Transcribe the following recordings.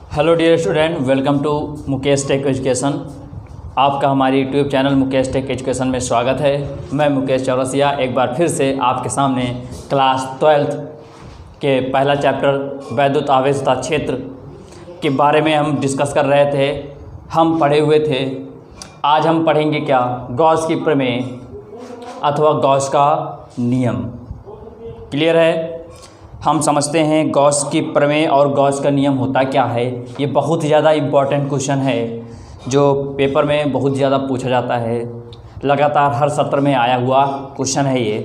Hello dear student, welcome to Mukesh tech education. आपका हमारे YouTube channel Mukesh tech education में स्वागत है। मैं मुकेश चौरसिया एक बार फिर से आपके सामने क्लास 12th के पहला चैप्टर वैद्युत आवेश तथा क्षेत्र के बारे में हम डिस्कस कर रहे थे। हम पढ़े हुए थे। आज हम पढ़ेंगे क्या? गॉस की प्रमेय अथवा गॉस का नियम। क्लियर है? हम समझते हैं गॉस की प्रमेय और गॉस का नियम होता क्या है। ये बहुत ज़्यादा इम्पॉर्टेंट क्वेश्चन है जो पेपर में बहुत ज़्यादा पूछा जाता है। लगातार हर सत्र में आया हुआ क्वेश्चन है ये।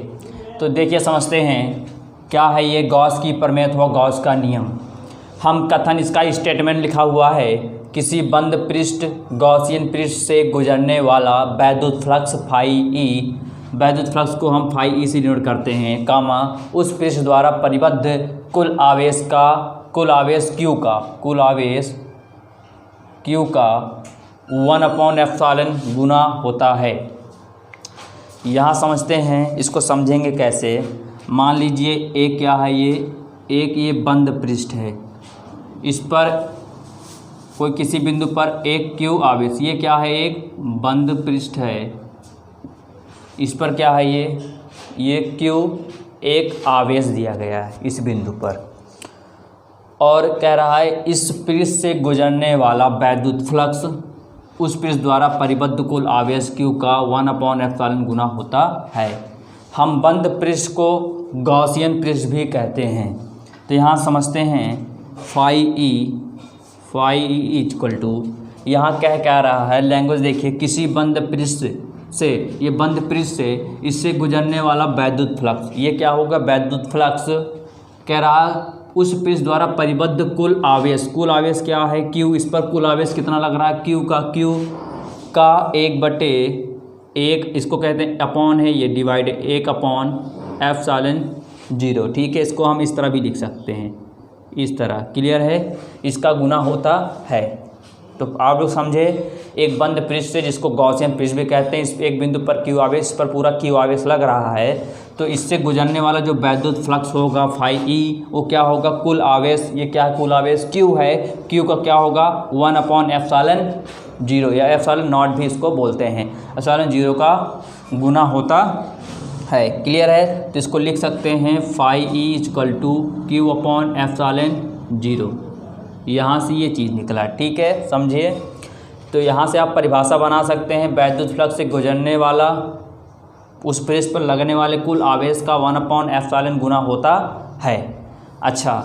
तो देखिए, समझते हैं क्या है ये गॉस की प्रमेय अथवा गॉस का नियम। हम कथन, इसका स्टेटमेंट लिखा हुआ है, किसी बंद पृष्ठ गॉसियन पृष्ठ से गुजरने वाला वैद्युत फ्लक्स फाई ई, वैद्युत फ्लक्स को हम फाई ई से डिनोट करते हैं, कामा उस पृष्ठ द्वारा परिबद्ध कुल आवेश Q का 1/ε गुना होता है। यहाँ समझते हैं, इसको समझेंगे कैसे। मान लीजिए एक क्या है, ये बंद पृष्ठ है। इस पर कोई किसी बिंदु पर एक Q आवेश, ये क्या है, एक बंद पृष्ठ है। इस पर क्या है, ये Q एक आवेश दिया गया है इस बिंदु पर, और कह रहा है इस पृष्ठ से गुजरने वाला वैद्युत फ्लक्स उस पृष्ठ द्वारा परिबद्ध कुल आवेश Q का 1/ε गुना होता है। हम बंद पृष्ठ को गॉसियन पृष्ठ भी कहते हैं। तो यहाँ समझते हैं फाई ई इक्वल टू, यहाँ कह रहा है, लैंग्वेज देखिए, किसी बंद पृष्ठ से, ये बंद पृष्ठ से इससे गुजरने वाला वैद्युत फ्लक्स, ये क्या होगा, वैद्युत फ्लक्स। कह रहा उस पृष्ठ द्वारा परिबद्ध कुल आवेश क्या है, Q। इस पर कुल आवेश कितना लग रहा है, Q का 1/1, इसको कहते हैं अपॉन है, ये डिवाइड 1/ε0। ठीक है, इसको हम इस तरह भी लिख सकते हैं, इस तरह। क्लियर है? इसका गुना होता है। तो आप लोग समझे, एक बंद पृष्ठ से, जिसको गॉसियन पृष्ठ भी कहते हैं, इस एक बिंदु पर Q आवेश, इस पर पूरा Q आवेश लग रहा है, तो इससे गुजरने वाला जो वैद्युत फ्लक्स होगा फाई ई, वो क्या होगा, कुल आवेश, ये क्या है, कुल आवेश Q है। Q का क्या होगा, 1/ε0 या ε0 भी इसको बोलते हैं, ε0 का गुना होता है। क्लियर है? तो इसको लिख सकते हैं phi E equal to Q/ε0। यहाँ से ये चीज़ निकला। ठीक है, समझिए। तो यहाँ से आप परिभाषा बना सकते हैं, वैद्युत फ्लक्स से गुजरने वाला उस पृष्ठ पर लगने वाले कुल आवेश का 1/ε गुना होता है। अच्छा,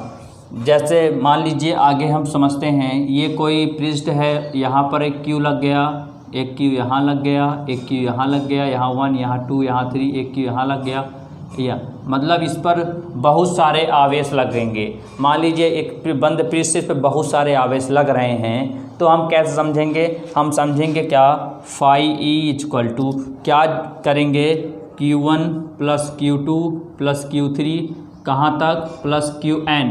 जैसे मान लीजिए आगे हम समझते हैं, ये कोई पृष्ठ है, यहाँ पर एक Q लग गया, एक Q यहाँ लग गया, एक Q यहाँ लग गया, यहाँ 1, यहाँ 2, यहाँ 3, एक Q यहाँ लग गया, या मतलब इस पर बहुत सारे आवेश लगेंगे। मान लीजिए एक बंद पृष्ठ से इस पर बहुत सारे आवेश लग रहे हैं, तो हम कैसे समझेंगे? हम समझेंगे क्या, फाई ई इक्वल टू, क्या करेंगे, Q1 + Q2 + Q3 कहाँ तक, प्लस Qn,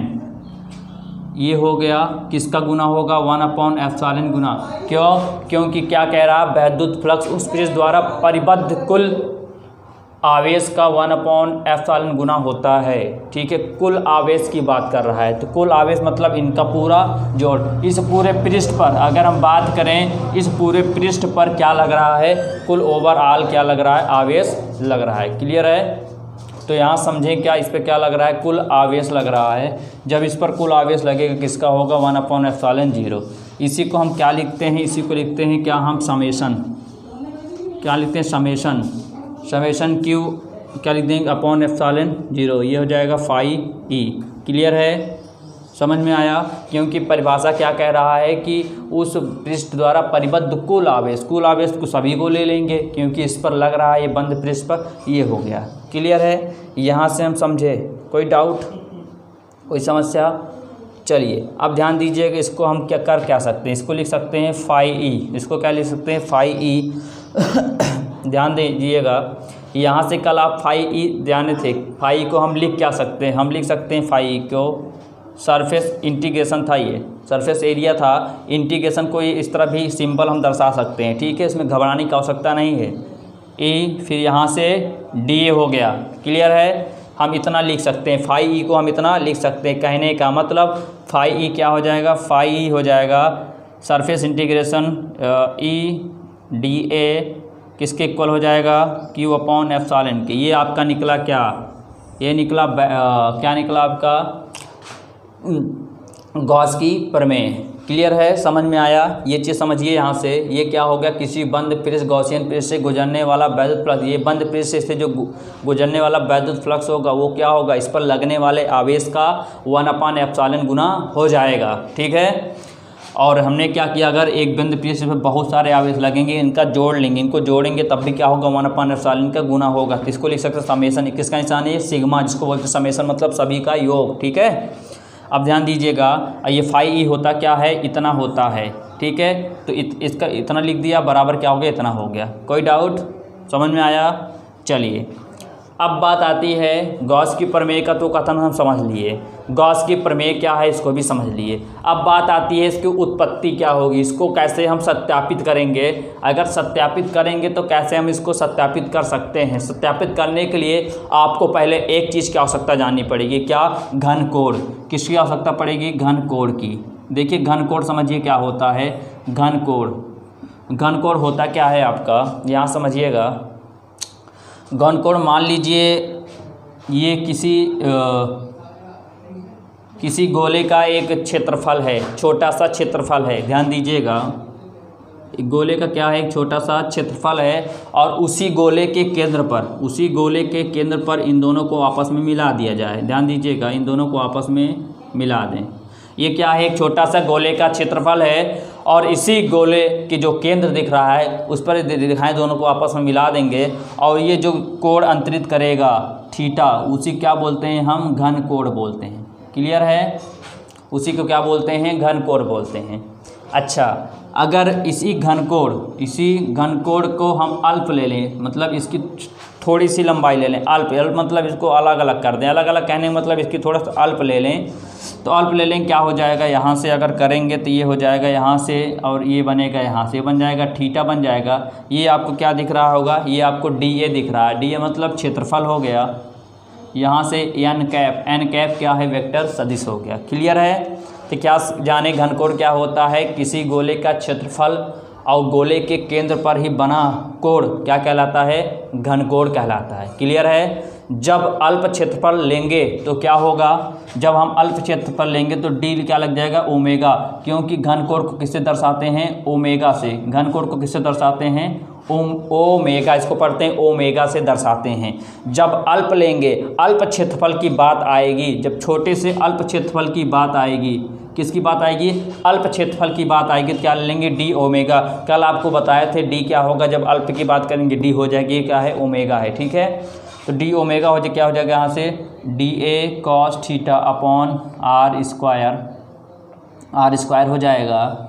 ये हो गया, किसका गुना होगा, 1/ε गुना। क्योंकि क्या कह रहा है, वैद्युत फ्लक्स उस पृष्ठ द्वारा परिबद्ध कुल आवेश का 1/ε गुना होता है। ठीक है, कुल आवेश की बात कर रहा है। तो कुल आवेश मतलब इनका पूरा जोड़। इस पूरे पृष्ठ पर अगर हम बात करें, इस पूरे पृष्ठ पर क्या लग रहा है, कुल ओवरऑल क्या लग रहा है, आवेश लग रहा है। क्लियर है? तो यहाँ समझें क्या, इस पर क्या लग रहा है, कुल आवेश लग रहा है। जब इस पर कुल आवेश लगेगा, किसका होगा, 1/ε0। इसी को हम क्या लिखते हैं, इसी को लिखते हैं क्या, हम समेशन, क्या लिखते हैं, समेशन Q क्या लिख देंगे, अपॉन/ε0। ये हो जाएगा फाई ई। क्लियर है? समझ में आया? क्योंकि परिभाषा क्या कह रहा है कि उस पृष्ठ द्वारा परिबद्ध कुल आवेश को सभी को ले लेंगे, क्योंकि इस पर लग रहा है, ये बंद पृष्ठ पर, ये हो गया। क्लियर है? यहाँ से हम समझे? कोई डाउट, कोई समस्या? चलिए अब ध्यान दीजिएगा, इसको हम क्या सकते हैं, इसको लिख सकते हैं फाई ई। इसको क्या लिख सकते हैं, फाई ई। ध्यान दीजिएगा, यहाँ से कल आप फाई ई ध्यान थे, फाई को हम लिख क्या सकते हैं, हम लिख सकते हैं फाई को, सरफेस इंटीग्रेशन था, ये सरफेस एरिया था, इंटीग्रेशन को इस तरह भी सिंपल हम दर्शा सकते हैं। ठीक है, इसमें घबराने की आवश्यकता नहीं है। ई फिर यहाँ से डी हो गया। क्लियर है? हम इतना लिख सकते हैं, फाई ई को हम इतना लिख सकते हैं। कहने का मतलब फाई ई क्या हो जाएगा, फाई ई हो जाएगा surface integration E D A किसके इक्वल हो जाएगा, क्यू अपॉन एप्सिलॉन के। ये आपका निकला क्या, ये निकला क्या निकला आपका, गॉस की प्रमेय। क्लियर है, समझ में आया, ये चीज़ समझिए। यहाँ से ये क्या हो गया, किसी बंद पृष्ठ गॉसियन पृष्ठ से गुजरने वाला वैद्युत फ्लक्स, ये बंद पृष्ठ से जो गुजरने वाला वैद्युत फ्लक्स होगा वो क्या होगा, इस पर लगने वाले आवेश का 1/एप्सिलॉन गुना हो जाएगा। ठीक है, और हमने क्या किया, अगर एक बंद पृष्ठ पर बहुत सारे आवेश लगेंगे, इनका जोड़ लेंगे, इनको जोड़ेंगे तब भी क्या होगा, 1/एप्सिलॉन का गुना होगा। तो इसको लिख सकते हैं समेसन, किसका निशान है, सिग्मा, जिसको बोलते हैं समेसन मतलब सभी का योग। ठीक है, अब ध्यान दीजिएगा, ये फाई ई होता क्या है, इतना होता है। ठीक है, तो इसका इतना लिख दिया, बराबर क्या हो गया, इतना हो गया। कोई डाउट, समझ में आया। चलिए अब बात आती है गॉस की प्रमेय का, तो कथन हम समझ लिए, गॉस की प्रमेय क्या है इसको भी समझ लिए। अब बात आती है इसकी उत्पत्ति क्या होगी, इसको कैसे हम सत्यापित करेंगे। अगर सत्यापित करेंगे तो कैसे हम इसको सत्यापित कर सकते हैं। सत्यापित करने के लिए आपको पहले एक चीज़ की आवश्यकता जाननी पड़ेगी, क्या, घन कोण। किसकी आवश्यकता पड़ेगी, घन कोण की। देखिए घन कोण समझिए क्या होता है, घन कोण, घन कोण होता क्या है आपका, यहाँ समझिएगा। घन कोण मान लीजिए ये किसी गोले का एक क्षेत्रफल है, छोटा सा क्षेत्रफल है। ध्यान दीजिएगा, गोले का क्या है, एक छोटा सा क्षेत्रफल है, और उसी गोले के केंद्र पर इन दोनों को आपस में मिला दिया जाए। ध्यान दीजिएगा, इन दोनों को आपस में मिला दें। ये क्या है, एक छोटा सा गोले का क्षेत्रफल है, और इसी गोले के जो केंद्र दिख रहा है उस पर दिखाएं, दोनों को आपस में मिला देंगे, और ये जो कोण अंतरित करेगा थीटा, उसी क्या बोलते हैं हम, घन कोण बोलते हैं। क्लियर है, उसी को क्या बोलते हैं, घन कोण बोलते हैं। अच्छा, अगर इसी घन कोण को हम अल्प ले लें, मतलब इसकी थोड़ी सी लंबाई ले लें, अल्प मतलब इसको अलग अलग कर दें, अलग अलग कहने मतलब इसकी थोड़ा सा अल्प ले लें, तो अल्प ले लें, क्या हो जाएगा, यहाँ से अगर करेंगे तो ये हो जाएगा यहाँ से, और ये बनेगा यहाँ से, बन जाएगा थीटा बन जाएगा। ये आपको क्या दिख रहा होगा, ये आपको डी ए दिख रहा है, डी ए मतलब क्षेत्रफल हो गया। यहाँ से एन कैप क्या है, वेक्टर सदिश हो गया। क्लियर है, तो क्या जाने घन कोण क्या होता है, किसी गोले का क्षेत्रफल और गोले के केंद्र पर ही बना कोण क्या कहलाता है, घन कोण कहलाता है। क्लियर है, जब अल्प क्षेत्रफल लेंगे तो क्या होगा, जब हम अल्प क्षेत्रफल लेंगे तो डी क्या लग जाएगा, ओमेगा, क्योंकि घन कोण को किससे दर्शाते हैं, ओमेगा से। घन कोण को किससे दर्शाते हैं, ओमेगा, इसको पढ़ते हैं ओमेगा से दर्शाते हैं। जब अल्प लेंगे, अल्प क्षेत्रफल की बात आएगी, जब छोटे से अल्प क्षेत्रफल की बात आएगी, किसकी बात आएगी, अल्प क्षेत्रफल की बात आएगी, तो क्या लेंगे, डी ओमेगा। कल आपको बताए थे डी क्या होगा, जब अल्प की बात करेंगे डी हो जाएगी, ये क्या है, ओमेगा है। ठीक है, तो डी ओमेगा हो जाए, क्या हो जाएगा यहाँ से, D A cos theta upon R square हो जाएगा।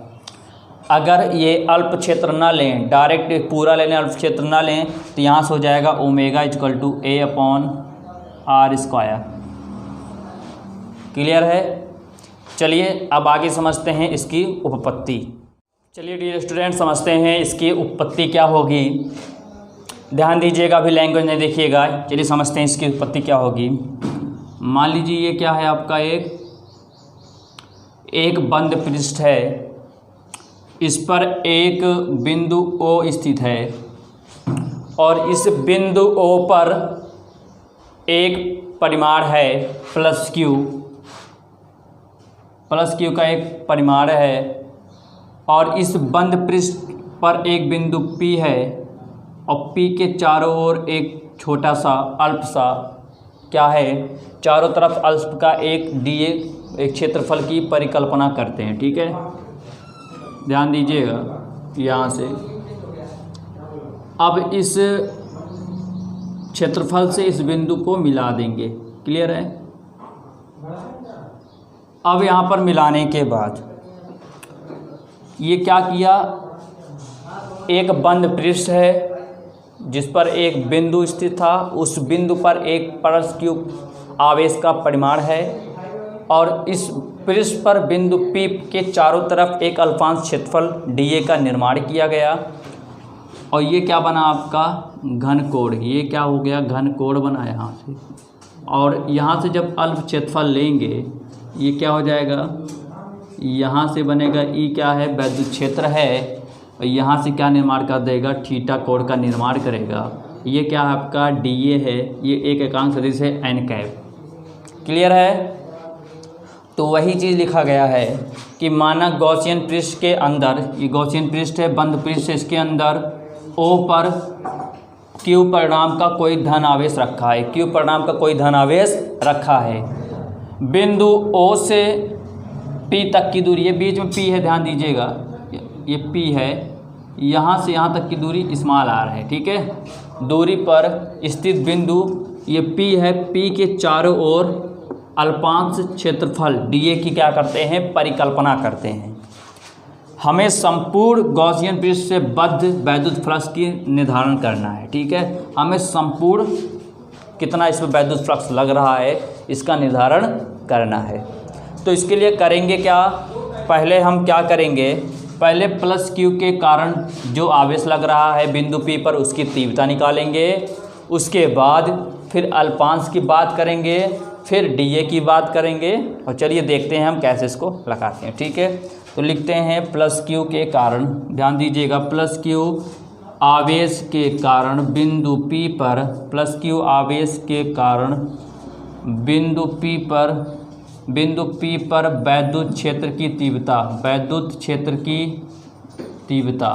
अगर ये अल्प क्षेत्र ना लें, डायरेक्ट पूरा ले लें, अल्प क्षेत्र ना लें, तो यहाँ से हो जाएगा omega equal to A upon R square. Clear है, चलिए अब आगे समझते हैं इसकी उपपत्ति। चलिए डियर स्टूडेंट, समझते हैं इसकी उपपत्ति क्या होगी। ध्यान दीजिएगा, अभी लैंग्वेज नहीं देखिएगा। चलिए समझते हैं इसकी उत्पत्ति क्या होगी। मान लीजिए ये क्या है आपका, एक बंद पृष्ठ है, इस पर एक बिंदु O स्थित है, और इस बिंदु O पर एक परिमाण है प्लस क्यू का एक परिमाण है, और इस बंद पृष्ठ पर एक बिंदु P है, और P के चारों ओर एक छोटा सा अल्प सा क्या है, चारों तरफ अल्प का एक डीए एक क्षेत्रफल की परिकल्पना करते हैं। ठीक है, ध्यान दीजिएगा, यहाँ से अब इस क्षेत्रफल से इस बिंदु को मिला देंगे। क्लियर है, अब यहाँ पर मिलाने के बाद ये क्या किया, एक बंद पृष्ठ है जिस पर एक बिंदु स्थित था, उस बिंदु पर एक प्लस क्यू आवेश का परिमाण है, और इस पृष्ठ पर बिंदु P के चारों तरफ एक अल्पांश क्षेत्रफल dA का निर्माण किया गया, और ये क्या बना आपका, घन कोण। ये क्या हो गया, घन कोण बना यहाँ से, और यहाँ से जब अल्प क्षेत्रफल लेंगे ये क्या हो जाएगा, यहाँ से बनेगा ई क्या है, वैद्युत क्षेत्र है, और यहाँ से क्या निर्माण कर देगा, थीटा कोण का निर्माण करेगा। ये क्या है आपका डी ए है, ये एक एकांक सदिश है एन कैप। क्लियर है। तो वही चीज़ लिखा गया है कि माना गॉसियन पृष्ठ के अंदर, ये गॉसियन पृष्ठ है, बंद पृष्ठ है, इसके अंदर ओ पर क्यू परिणाम का कोई धन आवेश रखा है, क्यू परिणाम का कोई धन आवेश रखा है। बिंदु ओ से पी तक की दूरी, ये बीच में पी है, ध्यान दीजिएगा, ये पी है, यहाँ से यहाँ तक की दूरी स्मॉल आर है, ठीक है। दूरी पर स्थित बिंदु ये पी है, पी के चारों ओर अल्पांश क्षेत्रफल डीए की क्या करते हैं, परिकल्पना करते हैं। हमें संपूर्ण गॉसियन पृष्ठ से बद्ध वैद्युत फ्लक्स की निर्धारण करना है, ठीक है। हमें संपूर्ण कितना इसमें वैद्युत फ्लक्स लग रहा है इसका निर्धारण करना है। तो इसके लिए करेंगे क्या, पहले हम क्या करेंगे, पहले प्लस क्यू के कारण जो आवेश लग रहा है बिंदु पी पर उसकी तीव्रता निकालेंगे, उसके बाद फिर अल्पांश की बात करेंगे, फिर डीए की बात करेंगे, और चलिए देखते हैं हम कैसे इसको लगाते हैं, ठीक है। तो लिखते हैं प्लस क्यू के कारण, ध्यान दीजिएगा, प्लस क्यू आवेश के कारण बिंदु पी पर, प्लस क्यू आवेश के कारण बिंदु पी पर वैद्युत क्षेत्र की तीव्रता, वैद्युत क्षेत्र की तीव्रता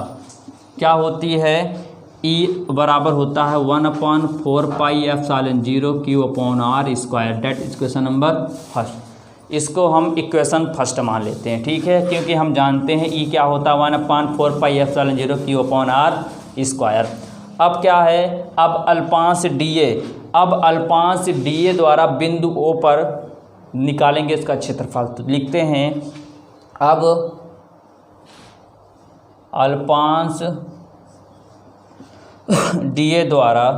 क्या होती है, ई बराबर होता है 1/4πε0 Q/r²। That equation number first. इसको हम इक्वेशन फर्स्ट मान लेते हैं, ठीक है, क्योंकि हम जानते हैं ई क्या होता है 1/4πε0 Q/r²। अब क्या है, अब अल्पांश डीए, अब अल्पांश डीए द्वारा बिंदु ओ पर निकालेंगे इसका क्षेत्रफल। तो लिखते हैं अब अल्पांश डीए द्वारा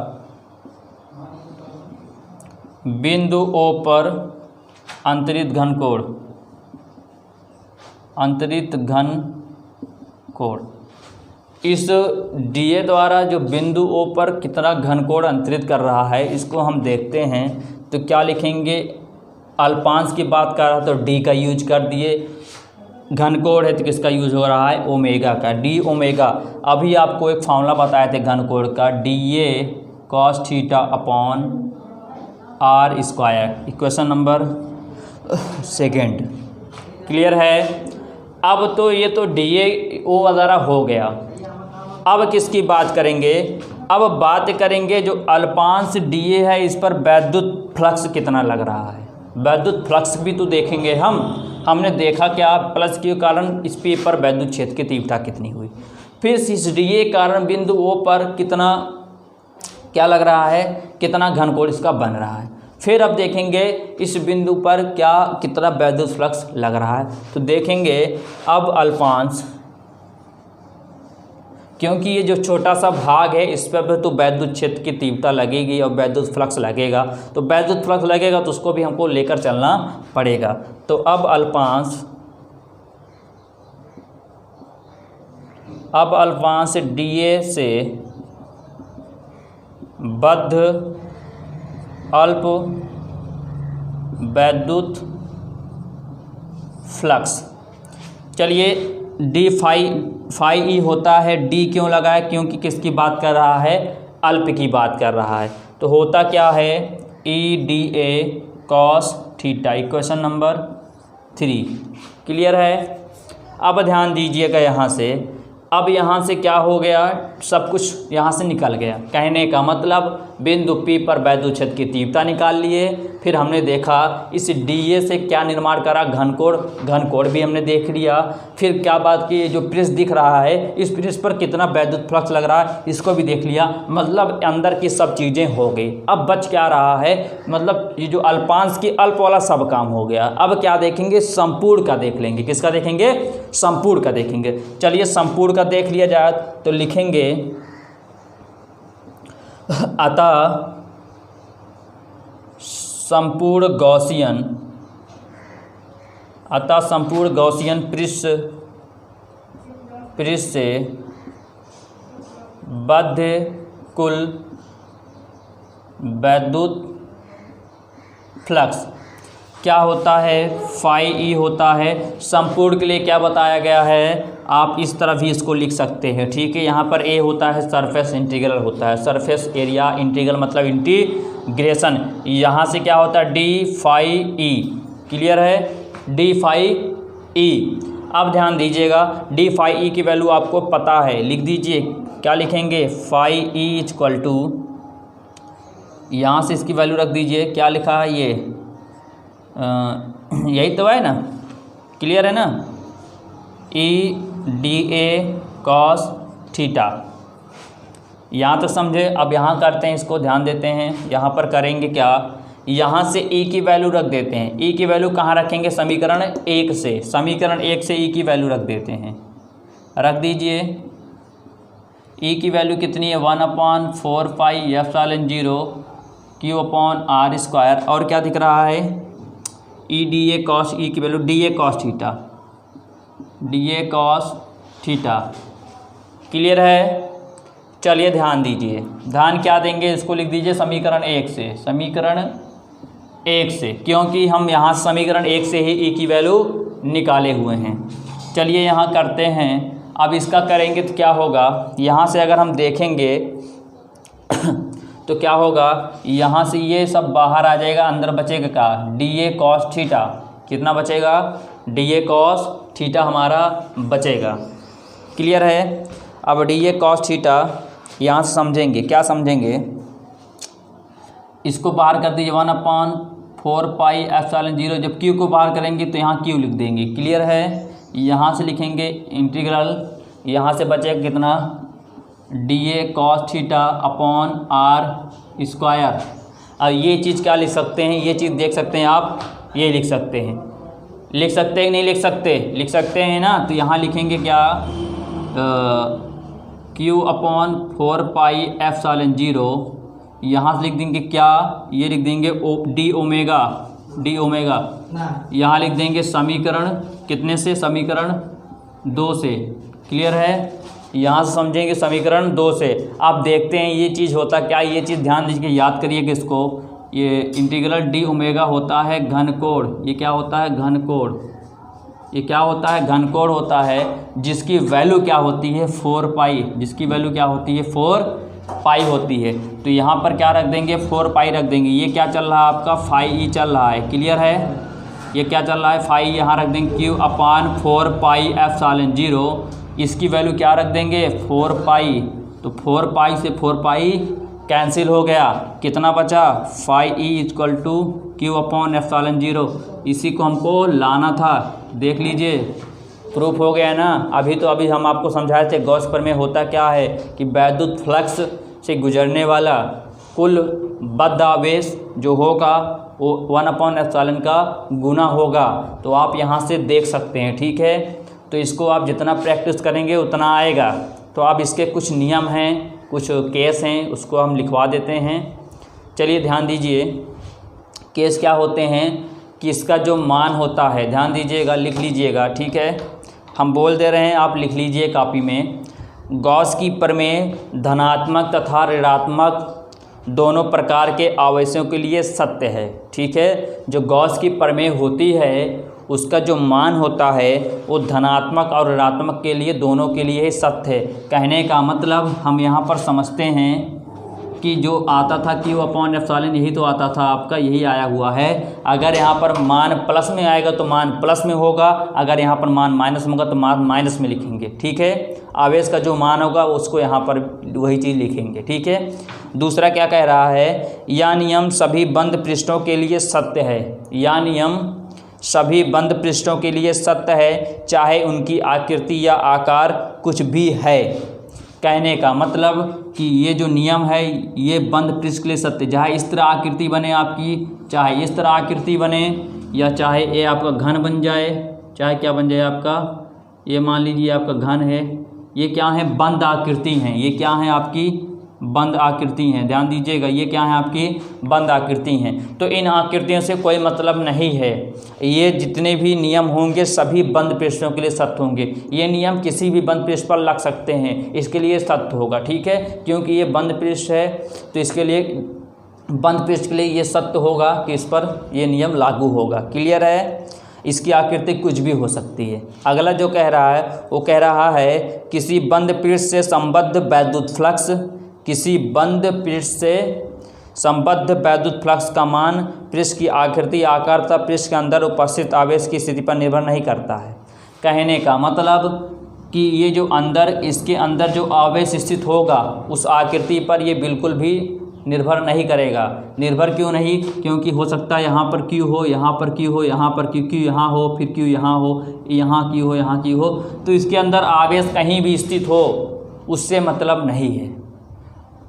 बिंदु ओ पर अंतरित घन कोण, इस डीए द्वारा जो बिंदु ओ पर कितना घन कोण अंतरित कर रहा है इसको हम देखते हैं। तो क्या लिखेंगे, अल्पांश की बात कर रहा है तो डी का यूज कर दिए, घन कोण है तो किसका यूज हो रहा है, ओमेगा का, डी ओमेगा। अभी आपको एक फार्मूला बताए थे घन कोण का, D A cos theta upon r², equation number second. Clear है। अब तो ये तो डी ए ओ वगैरह हो गया। अब किसकी बात करेंगे, अब बात करेंगे जो अल्पांश डी ए है इस पर वैद्युत फ्लक्स कितना लग रहा है। वैद्युत फ्लक्स भी तो देखेंगे हमने देखा क्या, प्लस के कारण इस पे पर वैद्युत क्षेत्र की तीव्रता कितनी हुई, फिर इस डीए कारण बिंदु ओ पर कितना क्या लग रहा है, कितना घन कोण इसका बन रहा है। फिर अब देखेंगे इस बिंदु पर क्या कितना वैद्युत फ्लक्स लग रहा है। तो देखेंगे अब अल्पांश, क्योंकि ये जो छोटा सा भाग है इस पर भी तो वैद्युत क्षेत्र की तीव्रता लगेगी और वैद्युत फ्लक्स लगेगा, तो वैद्युत फ्लक्स लगेगा तो उसको भी हमको लेकर चलना पड़ेगा। तो अब अल्पांश डीए से बद्ध अल्प वैद्युत फ्लक्स, चलिए डी फाई ई होता है, डी क्यों लगा है, क्योंकि किसकी बात कर रहा है, अल्प की बात कर रहा है। तो होता क्या है, E D A cos theta, equation number 3। Clear है। अब ध्यान दीजिएगा यहाँ से, अब यहाँ से क्या हो गया, सब कुछ यहाँ से निकल गया। कहने का मतलब बिंदु P पर वैद्युत क्षेत्र की तीव्रता निकाल लिए, फिर हमने देखा इस DA से क्या निर्माण करा, घन कोण भी हमने देख लिया। फिर क्या बात की, जो पृष्ठ दिख रहा है इस पृष्ठ पर कितना वैद्युत फ्लक्स लग रहा है इसको भी देख लिया। मतलब अंदर की सब चीज़ें हो गई। अब बच क्या रहा है, मतलब ये जो अल्पांश की अल्प वाला सब काम हो गया। अब क्या देखेंगे, संपूर्ण का देख लेंगे। किसका देखेंगे, संपूर्ण का देखेंगे। चलिए संपूर्ण का देख लिया जाए तो लिखेंगे अतः संपूर्ण गॉसियन पृष्ठ से बद्ध कुल वैद्युत फ्लक्स क्या होता है, फाई ई होता है। संपूर्ण के लिए क्या बताया गया है, आप इस तरह भी इसको लिख सकते हैं, ठीक है। यहाँ पर ए होता है सरफेस इंटीग्रल होता है, सरफेस एरिया इंटीग्रल मतलब इंटीग्रेशन। यहाँ से क्या होता है डी फाई ई, क्लियर है, डी फाई ई। अब ध्यान दीजिएगा डी फाई ई की वैल्यू आपको पता है, लिख दीजिए, क्या लिखेंगे, फाई ई इक्वल टू, यहाँ से इसकी वैल्यू रख दीजिए, क्या लिखा है ये, यही तो है ना, क्लियर है ना, E D A cos theta. यहाँ तक समझे। अब यहाँ करते हैं, इसको ध्यान देते हैं, यहाँ पर करेंगे क्या, यहाँ से ई की वैल्यू रख देते हैं। ई की वैल्यू कहाँ रखेंगे, समीकरण 1 से, समीकरण 1 से ई की वैल्यू रख देते हैं, रख दीजिए। ई की वैल्यू कितनी है, 1/4 पाई एप्सिलॉन 0 Q/r²। और क्या दिख रहा है, ई डी ए कॉस, ई की value D A cos theta, D A cos theta, clear है। चलिए ध्यान दीजिए, ध्यान क्या देंगे, इसको लिख दीजिए समीकरण 1 से, समीकरण 1 से, क्योंकि हम यहाँ समीकरण 1 से ही ई की वैल्यू निकाले हुए हैं। चलिए यहाँ करते हैं। अब इसका करेंगे तो क्या होगा, यहाँ से अगर हम देखेंगे तो क्या होगा, यहाँ से ये सब बाहर आ जाएगा, अंदर बचेगा क्या, डी ए कॉस थीटा, कितना बचेगा, डी ए कॉस थीटा हमारा बचेगा, क्लियर है। अब डी ए कॉस थीटा यहाँ से समझेंगे, क्या समझेंगे, इसको बाहर कर दीजिए 1/4 पाई एप्सिलॉन 0। जब क्यू को बाहर करेंगे तो यहाँ क्यू लिख देंगे, क्लियर है। यहाँ से लिखेंगे इंटीग्रल, यहाँ से बचेगा कितना, D A cos theta upon r²। अब ये चीज़ क्या लिख सकते हैं, ये चीज़ देख सकते हैं आप, ये लिख सकते हैं, लिख सकते हैं नहीं लिख सकते, लिख सकते हैं ना। तो यहाँ लिखेंगे क्या, Q/4 पाई एप्सिलॉन 0, यहाँ से लिख देंगे क्या, ये लिख देंगे डी ओमेगा, डी ओमेगा, यहाँ लिख देंगे समीकरण कितने से, समीकरण 2 से, क्लियर है। यहाँ से समझेंगे समीकरण 2 से। आप देखते हैं ये चीज़ होता क्या, ये चीज़ ध्यान दीजिए, याद करिएगा इसको, ये इंटीग्रल डी ओमेगा होता है घन कोण, ये क्या होता है, घन कोण, ये क्या होता है, घन कोण होता है, जिसकी वैल्यू क्या होती है 4 पाई, जिसकी वैल्यू क्या होती है 4 पाई होती है। तो यहाँ पर क्या रख देंगे, 4 पाई रख देंगे। ये क्या चल रहा है आपका, फाई ई चल रहा है, क्लियर है, ये क्या चल रहा है, फाई, यहाँ रख देंगे Q/4 पाई एप्सिलॉन 0, इसकी वैल्यू क्या रख देंगे 4 पाई। तो 4 पाई से 4 पाई कैंसिल हो गया, कितना बचा, फाई ई इक्वल टू Q/एप्सिलॉन 0। इसी को हमको लाना था, देख लीजिए प्रूफ हो गया ना। अभी हम आपको समझाए थे गॉस प्रमेय होता क्या है कि वैद्युत फ्लक्स से गुजरने वाला कुल बद्ध आवेश जो होगा वो 1/एप्सिलॉन का गुना होगा। तो आप यहाँ से देख सकते हैं, ठीक है। तो इसको आप जितना प्रैक्टिस करेंगे उतना आएगा। तो अब इसके कुछ नियम हैं, कुछ केस हैं, उसको हम लिखवा देते हैं। चलिए ध्यान दीजिए, केस क्या होते हैं कि इसका जो मान होता है, ध्यान दीजिएगा, लिख लीजिएगा, ठीक है। हम बोल दे रहे हैं, आप लिख लीजिए कॉपी में। गॉस की प्रमेय धनात्मक तथा ऋणात्मक दोनों प्रकार के आवेशों के लिए सत्य है, ठीक है। जो गॉस की प्रमेय होती है उसका जो मान होता है वो धनात्मक और ऋणात्मक के लिए, दोनों के लिए सत्य है। कहने का मतलब हम यहाँ पर समझते हैं कि जो आता था Q/एप्सिलॉन, यही तो आता था आपका, यही आया हुआ है। अगर यहाँ पर मान प्लस में आएगा तो मान प्लस में होगा, अगर यहाँ पर मान माइनस में होगा तो मान माइनस में लिखेंगे, ठीक है। आवेश का जो मान होगा उसको यहाँ पर वही चीज़ लिखेंगे, ठीक है। दूसरा क्या कह रहा है, यह नियम सभी बंद पृष्ठों के लिए सत्य है, यह नियम सभी बंद पृष्ठों के लिए सत्य है, चाहे उनकी आकृति या आकार कुछ भी है। कहने का मतलब कि ये जो नियम है ये बंद पृष्ठ के लिए सत्य, चाहे इस तरह आकृति बने आपकी, चाहे इस तरह आकृति बने, या चाहे ये आपका घन बन जाए, चाहे क्या बन जाए आपका, ये मान लीजिए आपका घन है, ये क्या है, बंद आकृति हैं, ये क्या है आपकी बंद आकृति हैं। ध्यान दीजिएगा, ये क्या है आपकी बंद आकृति हैं। तो इन आकृतियों से कोई मतलब नहीं है। ये जितने भी नियम होंगे सभी बंद पृष्ठों के लिए सत्य होंगे। ये नियम किसी भी बंद पृष्ठ पर लग सकते हैं, इसके लिए सत्य होगा, ठीक है। क्योंकि ये बंद पृष्ठ है तो इसके लिए बंद पृष्ठ के लिए ये सत्य होगा कि इस पर ये नियम लागू होगा। क्लियर है? इसकी आकृति कुछ भी हो सकती है। अगला जो कह रहा है वो कह रहा है किसी बंद पृष्ठ से संबद्ध वैद्युत फ्लक्स, किसी बंद पृष्ठ से संबद्ध वैद्युत फ्लक्स का मान पृष्ठ की आकृति, आकार तथा पृष्ठ के अंदर उपस्थित आवेश की स्थिति पर निर्भर नहीं करता है। कहने का मतलब कि ये जो अंदर, इसके अंदर जो आवेश स्थित होगा उस आकृति पर ये बिल्कुल भी निर्भर नहीं करेगा। निर्भर क्यों नहीं? क्योंकि हो सकता है यहाँ पर Q हो, यहाँ पर Q हो, यहाँ पर Q यहाँ हो, फिर Q यहाँ हो, यहाँ Q हो, यहाँ Q हो, तो इसके अंदर आवेश कहीं भी स्थित हो उससे मतलब नहीं है।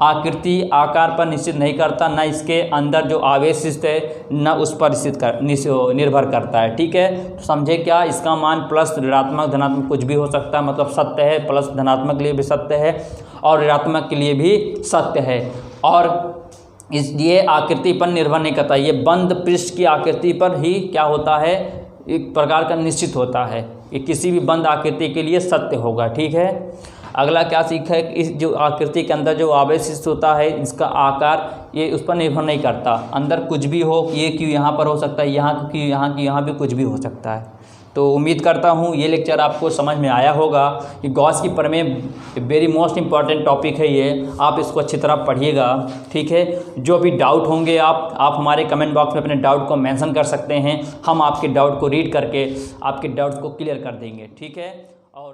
आकृति आकार पर निश्चित नहीं करता, न इसके अंदर जो आवेश स्थित है न उस पर निर्भर करता है। ठीक है, तो समझे क्या? इसका मान प्लस, ऋणात्मक, धनात्मक कुछ भी हो सकता है, मतलब सत्य है। प्लस धनात्मक के लिए भी सत्य है और ऋणात्मक के लिए भी सत्य है। और ये आकृति पर निर्भर नहीं करता, ये बंद पृष्ठ की आकृति पर ही क्या होता है, एक प्रकार का निश्चित होता है। ये किसी भी बंद आकृति के लिए सत्य होगा। ठीक है, अगला क्या सीखा है? इस जो आकृति के अंदर जो आवेश होता है इसका आकार ये उस पर निर्भर नहीं करता। अंदर कुछ भी हो, ये क्यों यहाँ पर हो सकता है, यहाँ की यहाँ की यहाँ भी कुछ भी हो सकता है। तो उम्मीद करता हूँ ये लेक्चर आपको समझ में आया होगा। कि गॉस की प्रमेय वेरी मोस्ट इम्पॉर्टेंट टॉपिक है ये, आप इसको अच्छी तरह पढ़िएगा। ठीक है, जो भी डाउट होंगे आप हमारे कमेंट बॉक्स में अपने डाउट को मेंशन कर सकते हैं। हम आपके डाउट को रीड करके आपके डाउट्स को क्लियर कर देंगे। ठीक है, और